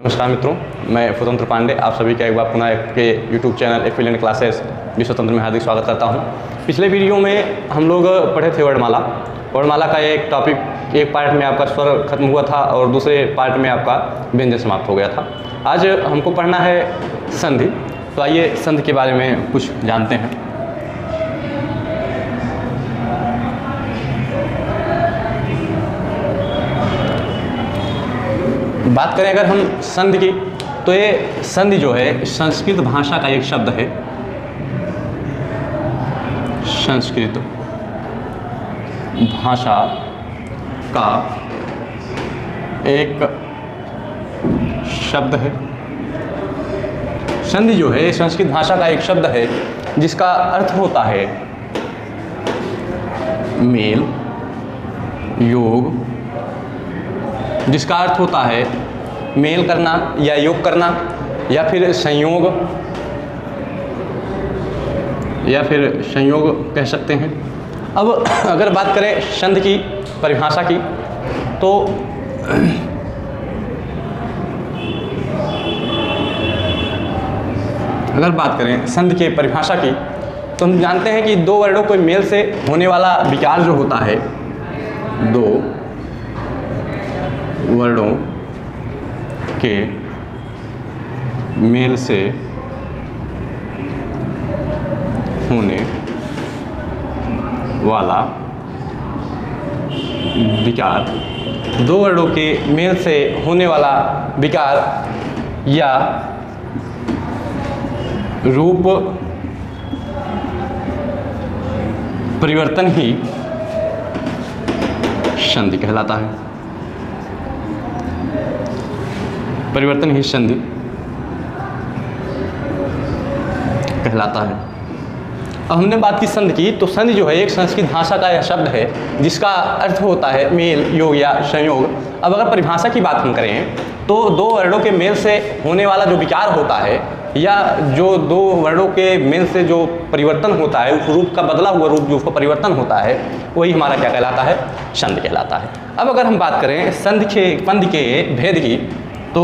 नमस्कार मित्रों, मैं स्वतंत्र पांडे आप सभी का एक बार पुनः आपके यूट्यूब चैनल एक्सीलेंट क्लासेस भी स्वतंत्र में हार्दिक स्वागत करता हूं। पिछले वीडियो में हम लोग पढ़े थे वर्णमाला का एक टॉपिक, एक पार्ट में आपका स्वर खत्म हुआ था और दूसरे पार्ट में आपका व्यंजन समाप्त हो गया था। आज हमको पढ़ना है संधि। तो आइए संधि के बारे में कुछ जानते हैं। बात करें अगर हम संधि की, तो ये संधि जो है संस्कृत भाषा का एक शब्द है। संस्कृत भाषा का एक शब्द है। संधि जो है संस्कृत भाषा का एक शब्द है जिसका अर्थ होता है मेल, योग, जिसका अर्थ होता है मेल करना या योग करना या फिर संयोग कह सकते हैं। अब अगर बात करें संधि की परिभाषा की, तो अगर बात करें संधि के परिभाषा की, तो हम जानते हैं कि दो वर्णों के मेल से होने वाला विकार जो होता है, दो वर्णों के मेल से होने वाला विकार, दो वर्णों के मेल से होने वाला विकार या रूप परिवर्तन ही संधि कहलाता है। परिवर्तन ही संधि कहलाता है। अब हमने बात की संधि की, तो संधि जो है एक संस्कृत भाषा का यह शब्द है जिसका अर्थ होता है मेल, योग या संयोग। अब अगर परिभाषा की बात हम करें, तो दो वर्णों के मेल से होने वाला जो विकार होता है या जो दो वर्णों के मेल से जो परिवर्तन होता है, उस रूप का बदला हुआ रूप जो उसका परिवर्तन होता है, वही हमारा क्या कहलाता है? संधि कहलाता है। अब अगर हम बात करें संधि के भेद की, तो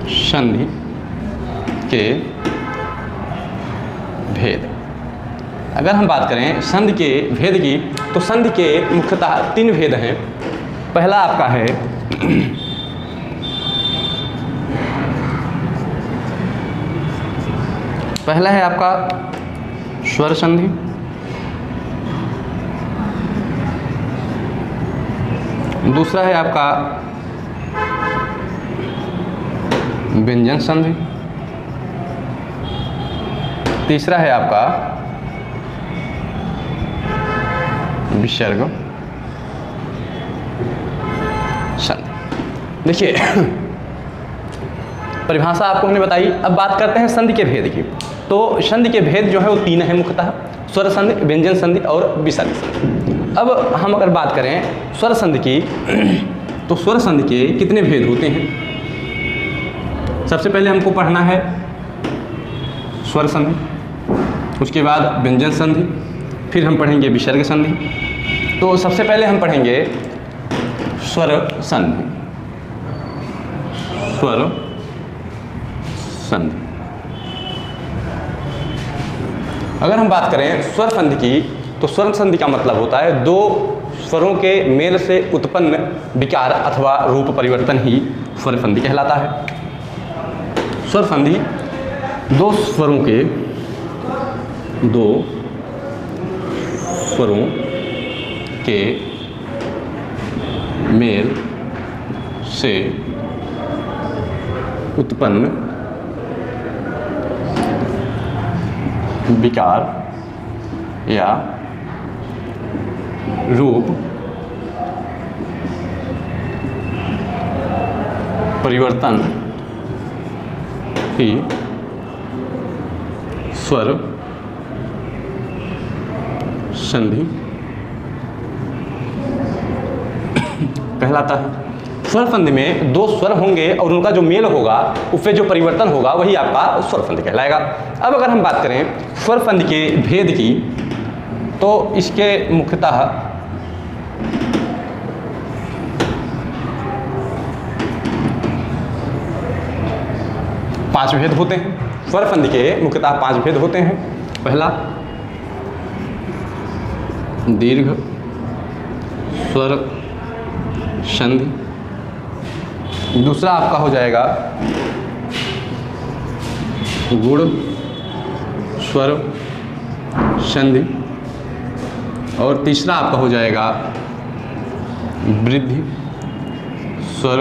संधि के भेद, अगर हम बात करें संधि के भेद की, तो संधि के मुख्यतः तीन भेद हैं। पहला आपका है आपका स्वर संधि, दूसरा है आपका व्यंजन संधि, तीसरा है आपका विसर्ग संधि। देखिए परिभाषा आपको हमने बताई। अब बात करते हैं संधि के भेद की। तो संधि के भेद जो है वो तीन है मुख्यतः, स्वर संधि, व्यंजन संधि और विसर्ग संधि। अब हम अगर बात करें स्वर संधि की, तो स्वर संधि के कितने भेद होते हैं? सबसे पहले हमको पढ़ना है स्वर संधि, उसके बाद व्यंजन संधि, फिर हम पढ़ेंगे विसर्ग संधि। तो सबसे पहले हम पढ़ेंगे स्वर संधि। स्वर संधि, अगर हम बात करें स्वर संधि की, तो स्वर संधि का मतलब होता है दो स्वरों के मेल से उत्पन्न विकार अथवा रूप परिवर्तन ही स्वर संधि कहलाता है। स्वर संधि दो स्वरों के मेल से उत्पन्न विकार या रूप परिवर्तन ही स्वर संधि कहलाता है। स्वर संधि में दो स्वर होंगे और उनका जो मेल होगा, उसमें जो परिवर्तन होगा, वही आपका स्वर संधि कहलाएगा। अब अगर हम बात करें स्वर संधि के भेद की, तो इसके मुख्यतः 5 भेद होते हैं। स्वर संधि के मुख्यतः 5 भेद होते हैं। पहला दीर्घ स्वर संधि, दूसरा आपका हो जाएगा गुण स्वर संधि, और तीसरा आपका हो जाएगा वृद्धि स्वर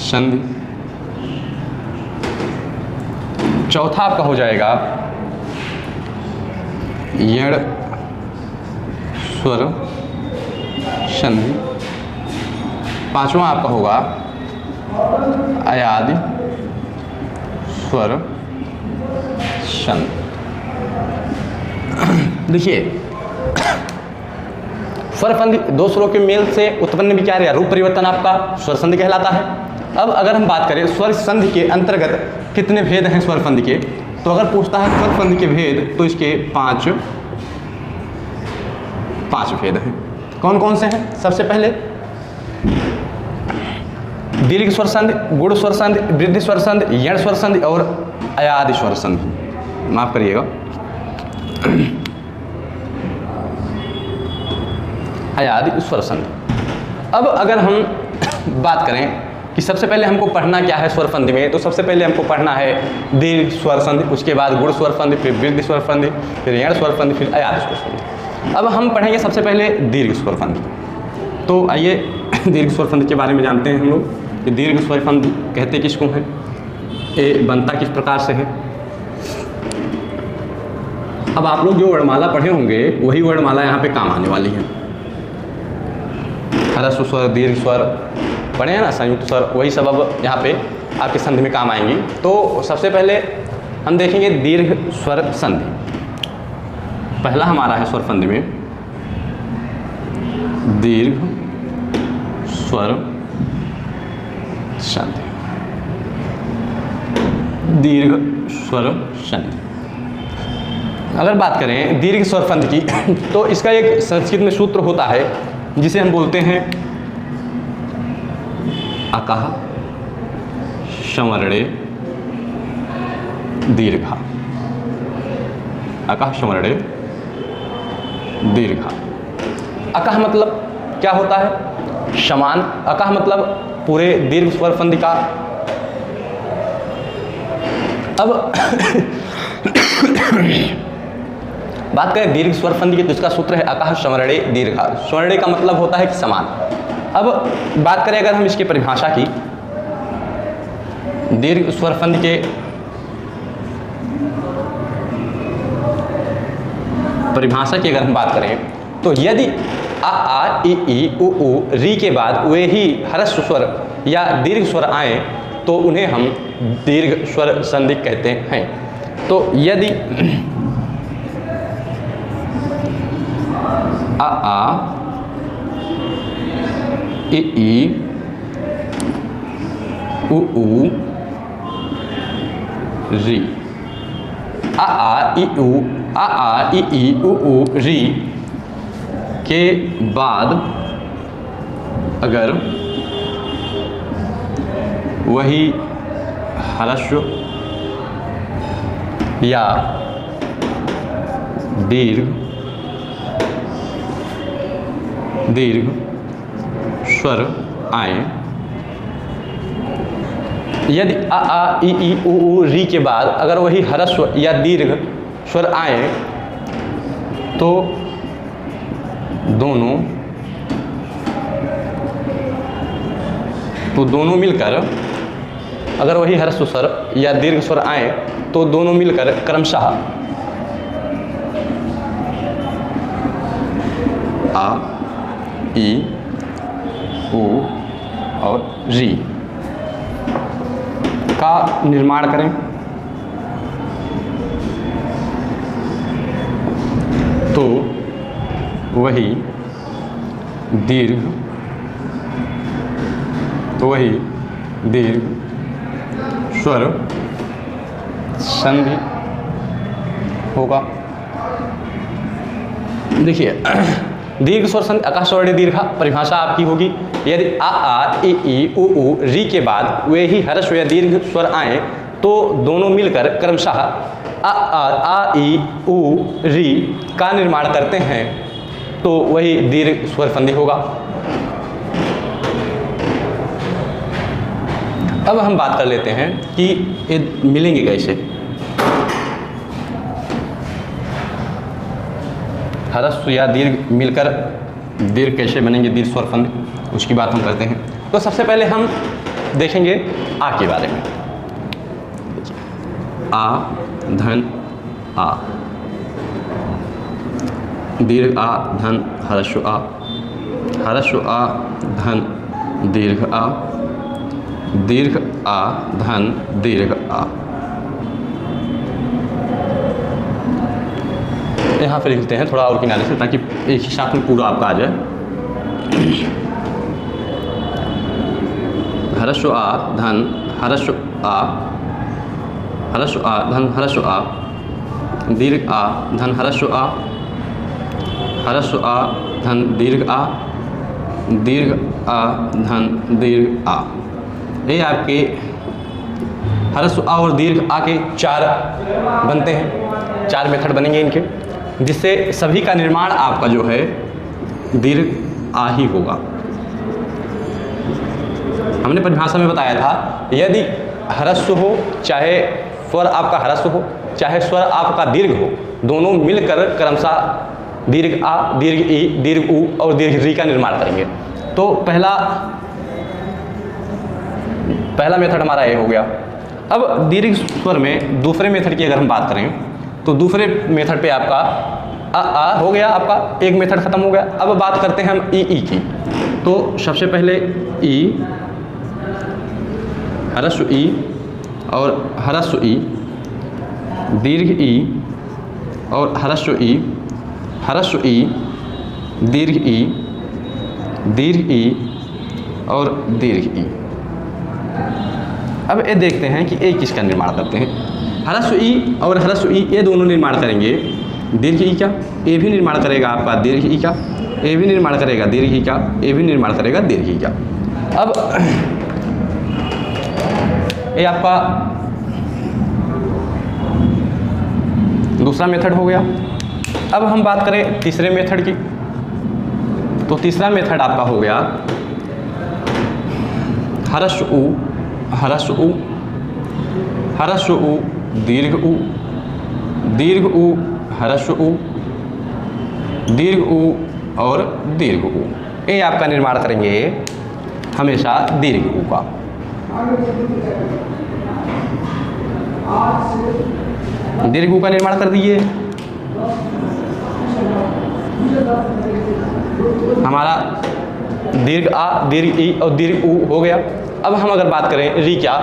संधि, चौथा आपका हो जाएगा यण स्वर संधि, पांचवा आपका होगा अयादि स्वर संधि। देखिए स्वर संधि दो स्वरों के मेल से उत्पन्न विकार या रूप परिवर्तन आपका स्वर संधि कहलाता है। अब अगर हम बात करें स्वर संधि के अंतर्गत कितने भेद हैं स्वर संधि के, तो अगर पूछता है स्वर संधि के भेद तो इसके 5 भेद हैं। कौन कौन से हैं? सबसे पहले दीर्घ स्वर संधि, गुण स्वर संधि, वृद्धि स्वर संधि, यण स्वर संधि और अयादि स्वर संधि। माफ करिएगा, अयादि स्वर संधि। अब अगर हम बात करें कि सबसे पहले हमको पढ़ना क्या है स्वर संधि में, तो सबसे पहले हमको पढ़ना है दीर्घ स्वर संधि, उसके बाद गुण स्वर संधि, फिर वृद्धि स्वर संधि, फिर यण स्वर संधि, फिर अयादि स्वर संधि। अब हम पढ़ेंगे सबसे पहले दीर्घ स्वर संधि। तो आइए दीर्घ स्वर संधि के बारे में जानते हैं हम लोग कि दीर्घ स्वर संधि कहते किसको हैं, ये बनता किस प्रकार से है। अब आप लोग जो वर्णमाला पढ़े होंगे वही वर्णमाला यहाँ पे काम आने वाली है। ह्रस्व स्वर, दीर्घ स्वर पढ़े हैं ना, संयुक्त स्वर, वही सब अब यहाँ पे आपके संधि में काम आएंगी। तो सबसे पहले हम देखेंगे दीर्घ स्वर संधि। पहला हमारा है स्वर संधि में दीर्घ स्वर संधि, दीर्घ स्वर संधि। अगर बात करें दीर्घ स्वर संधि की तो इसका एक संस्कृत में सूत्र होता है जिसे हम बोलते हैं अकः संवरणे दीर्घा। अकः संवरणे दीर्घा। अकः मतलब क्या होता है? समान। अकः मतलब पूरे दीर्घ स्वर संधि का। अब बात करें दीर्घ स्वर संधि की तो इसका सूत्र है अकः संवरणे दीर्घा। स्वर्णे का मतलब होता है कि समान। अब बात करें अगर हम इसकी परिभाषा की, दीर्घ स्वर संधि के परिभाषा की अगर हम बात करें तो यदि आ इ उ री के बाद वे ही ह्रस्व स्वर या दीर्घ स्वर आए तो उन्हें हम दीर्घ स्वर संधि कहते हैं। तो यदि आ इ उ री, आ इ उ री के बाद अगर वही ह्रस्व या दीर्घ स्वर आए, यदि आ इ उ री के बाद अगर वही ह्रस्व या दीर्घ स्वर आए तो दोनों मिलकर, अगर वही ह्रस्व स्वर या दीर्घ स्वर आए तो दोनों मिलकर क्रमशः आ इ उ और री का निर्माण करें। तो वही दीर्घ स्वर संधि होगा। देखिए दीर्घ स्वर संधि अकः संवरणे दीर्घा परिभाषा आपकी होगी, यदि आ इ उ री के बाद वे ही ह्रस्व या दीर्घ स्वर आए तो दोनों मिलकर क्रमशः आ ई उ री का निर्माण करते हैं, तो वही दीर्घ स्वर संधि होगा। अब हम बात कर लेते हैं कि ये मिलेंगे कैसे। ह्रस्व या दीर्घ मिलकर दीर्घ कैसे बनेंगे, दीर्घ स्वर संधि, उसकी बात हम करते हैं। तो सबसे पहले हम देखेंगे आ के बारे में। आ धन आ, दीर्घ आ धन ह्रस्व आ, ह्रस्व आ धन दीर्घ आ, दीर्घ आ धन दीर्घ आ। यहाँ पे लिखते हैं थोड़ा और किनारे से, ताकि एक ही साथ में पूरा आपका आ जाए। ह्रस्व आ धन ह्रस्व आ, ह्रस्व आ धन ह्रस्व आ, दीर्घ आ धन ह्रस्व आ, ह्रस्व आ धन दीर्घ आ, दीर्घ आ धन दीर्घ आ। ये आपके ह्रस्व आ और दीर्घ आ के 4 बनते हैं, 4 मेथड बनेंगे इनके, जिससे सभी का निर्माण आपका जो है दीर्घ आ ही होगा। हमने परिभाषा में बताया था, यदि ह्रस्व हो, चाहे स्वर आपका ह्रस्व हो, चाहे स्वर आपका दीर्घ हो, दोनों मिलकर क्रमशः दीर्घ आ, दीर्घ ई, दीर्घ उ और दीर्घ री का निर्माण करेंगे। तो पहला मेथड हमारा ये हो गया। अब दीर्घ स्वर में दूसरे मेथड की अगर हम बात करें, तो दूसरे मेथड पे आपका आ हो गया, आपका एक मेथड खत्म हो गया। अब बात करते हैं हम ई की। तो सबसे पहले ई, ह्रस्व ई और ह्रस्व ई, दीर्घ ई और ह्रस्व ई, ह्रस्व ई, दीर्घ ई, दीर्घ ई और दीर्घ ई। अब ये देखते हैं कि ए किसका निर्माण करते हैं। ह्रस्व ई और ह्रस्व ई ये दोनों निर्माण करेंगे दीर्घ ई का, ए भी निर्माण करेगा आपका दीर्घ ई का, ए भी निर्माण करेगा दीर्घ ई का, ए भी निर्माण करेगा दीर्घ ई का। अब ये आपका दूसरा मेथड हो गया। अब हम बात करें तीसरे मेथड की। तो तीसरा मेथड आपका हो गया ह्रस्व उ, ह्रस्व उ, ह्रस्व उ, दीर्घ उ, दीर्घ उ, ह्रस्व उ, दीर्घ उ और दीर्घ उ। ये आपका निर्माण करेंगे हमेशा दीर्घ उ का। दीर्घ उ का निर्माण कर दिए, हमारा दीर्घ आ, दीर्घ ई और दीर्घ उ हो गया। अब हम अगर बात करें री क्या,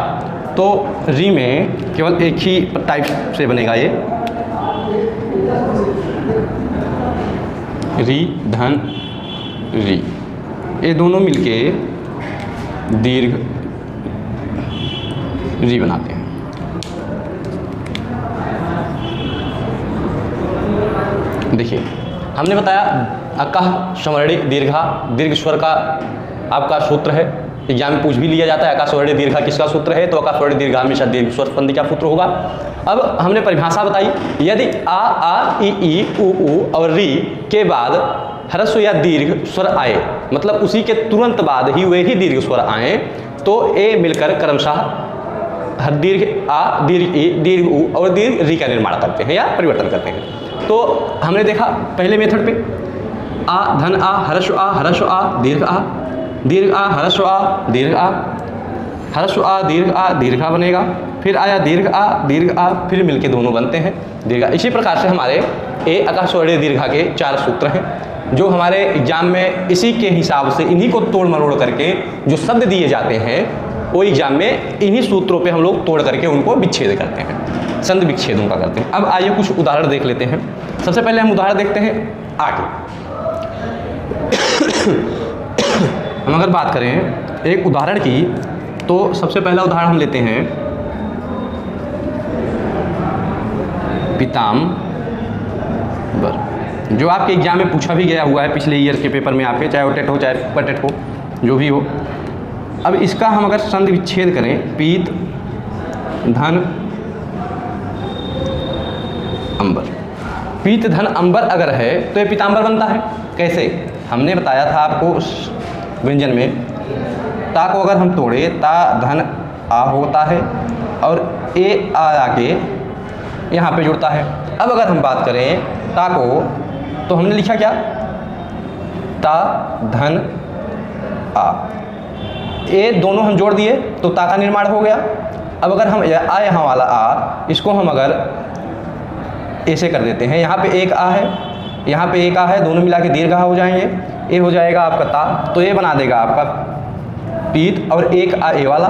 तो री में केवल एक ही टाइप से बनेगा ये, री धन री, ये दोनों मिलके दीर्घ री बनाते हैं। देखिए हमने बताया अकह स्ववर्णी दीर्घा, दीर्घ स्वर का आपका सूत्र है, एग्जाम में पूछ भी लिया जाता है अकह स्ववर्णी दीर्घा किसका सूत्र है, तो अकह स्ववर्णी दीर्घा हमेशा दीर्घ स्वर संधि का सूत्र होगा। अब हमने परिभाषा बताई, यदि आ ई उ और री के बाद ह्रस्व या दीर्घ स्वर आए, मतलब उसी के तुरंत बाद ही वे ही दीर्घ स्वर आए, तो ए मिलकर क्रमशः दीर्घ आ, दीर्घ ई, दीर्घ उ और दीर्घ री का निर्माण करते हैं या परिवर्तन करते हैं। तो हमने देखा पहले मेथड पे आ धन आ, ह्रस्व आ, दीर्घ आ, दीर्घ आ, ह्रस्व आ, दीर्घ आ, ह्रस्व आ, दीर्घा बनेगा, फिर आया दीर्घ आ, फिर मिलके दोनों बनते हैं दीर्घा। इसी प्रकार से हमारे ए अकह स्ववर्णी दीर्घा के 4 सूत्र हैं, जो हमारे एग्जाम में इसी के हिसाब से इन्हीं को तोड़ मरोड़ करके जो शब्द दिए जाते हैं, वो एग्जाम में इन्हीं सूत्रों पे हम लोग तोड़ करके उनको विच्छेद करते हैं, संध विच्छेद उनका करते हैं। अब आइए कुछ उदाहरण देख लेते हैं। सबसे पहले हम उदाहरण देखते हैं आगे। हम अगर बात करें एक उदाहरण की, तो सबसे पहला उदाहरण हम लेते हैं पीताम्बर, जो आपके एग्जाम में पूछा भी गया हुआ है पिछले ईयर के पेपर में आपके, चाहे वो टेट हो चाहे पटेट हो, जो भी हो। अब इसका हम अगर संधि विच्छेद करें, पीत धन अंबर। पीत धन अंबर अगर है तो ये पीतांबर बनता है। कैसे? हमने बताया था आपको उस व्यंजन में, ता को अगर हम तोड़े ता धन आ होता है और ए आ आके यहाँ पे जुड़ता है। अब अगर हम बात करें ता को, तो हमने लिखा क्या? ता धन आ, ए दोनों हम जोड़ दिए तो ता का निर्माण हो गया। अब अगर हम आ यहाँ वाला आ, इसको हम अगर ऐसे कर देते हैं, यहाँ पे एक आ है, यहाँ पे एक आ है, दोनों मिला के दीर्घ आ हो जाएंगे, ए हो जाएगा आपका ता, तो ये बना देगा आपका पीत और एक आ ए वाला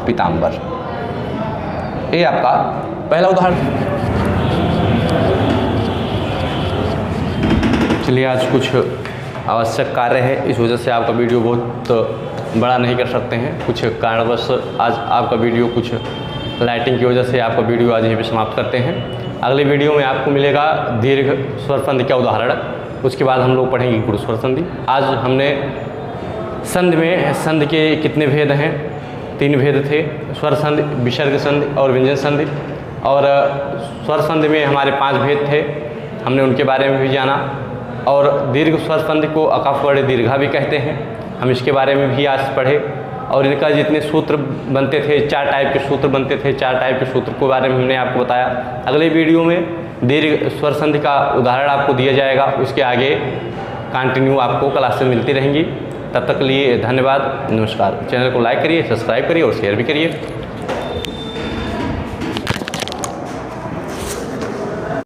पीतांबर। ये आपका पहला उदाहरण। चलिए, आज कुछ आवश्यक कार्य है, इस वजह से आपका वीडियो बहुत बड़ा नहीं कर सकते हैं। कुछ कारणवश आज आपका वीडियो, कुछ लाइटिंग की वजह से आपका वीडियो आज यहीं पे समाप्त करते हैं। अगले वीडियो में आपको मिलेगा दीर्घ स्वर संधि का उदाहरण, उसके बाद हम लोग पढ़ेंगे गुरु स्वर संधि। आज हमने संधि में संधि के कितने भेद हैं? 3 भेद थे, स्वर संधि, विसर्ग संधि और व्यंजन संधि। और स्वर संधि में हमारे 5 भेद थे, हमने उनके बारे में भी जाना। और दीर्घ स्वर संधि को अकफ वर्णे दीर्घा भी कहते हैं, हम इसके बारे में भी आज पढ़े। और इनका जितने सूत्र बनते थे, 4 टाइप के सूत्र बनते थे, 4 टाइप के सूत्र के बारे में हमने आपको बताया। अगले वीडियो में दीर्घ स्वर संधि का उदाहरण आपको दिया जाएगा, उसके आगे कंटिन्यू आपको क्लासेस मिलती रहेंगी। तब तक के लिए धन्यवाद, नमस्कार। चैनल को लाइक करिए, सब्सक्राइब करिए और शेयर भी करिए।